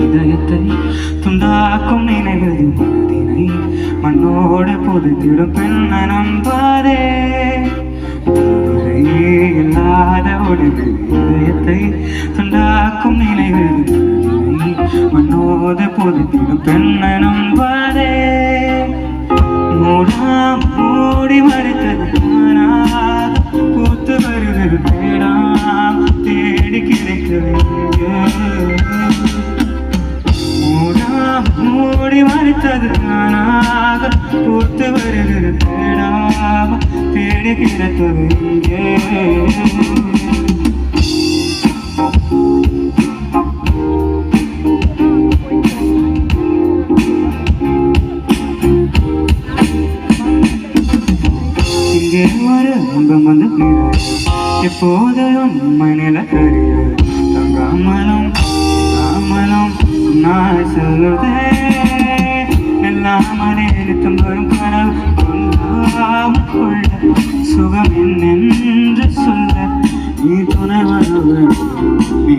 இதயத்தை துண்டாக்கும் நினைவது மனதினை மண்ணோடு புதுத்திடும் பெண்ண நம்பாதே. இல்லாத உணவு இதயத்தை துண்டாக்கும் நினைவது மனதினை மண்ணோடு புதுத்திடும் பெண்ண நம்பாதே. மூடி மறைத்தது நானாக பூத்து வருவது தேடாம் தேடி கிடைக்கவே. மூடி மறைத்தது நானாக பூத்து வருகிறது தேடாம தேடி கிடைத்தது இங்கே. இங்கே ஒரு இன்பம் வந்து எப்போது உண்மை நில தெரிய தங்காமலும் நான் சொல்லுதே எல்லாமலே நிறுத்தம் வரும் கனவு கொள்ளாமல் கொள்ள சுகம் என்னென்று சொல்ல நீ துணை வருவ நீ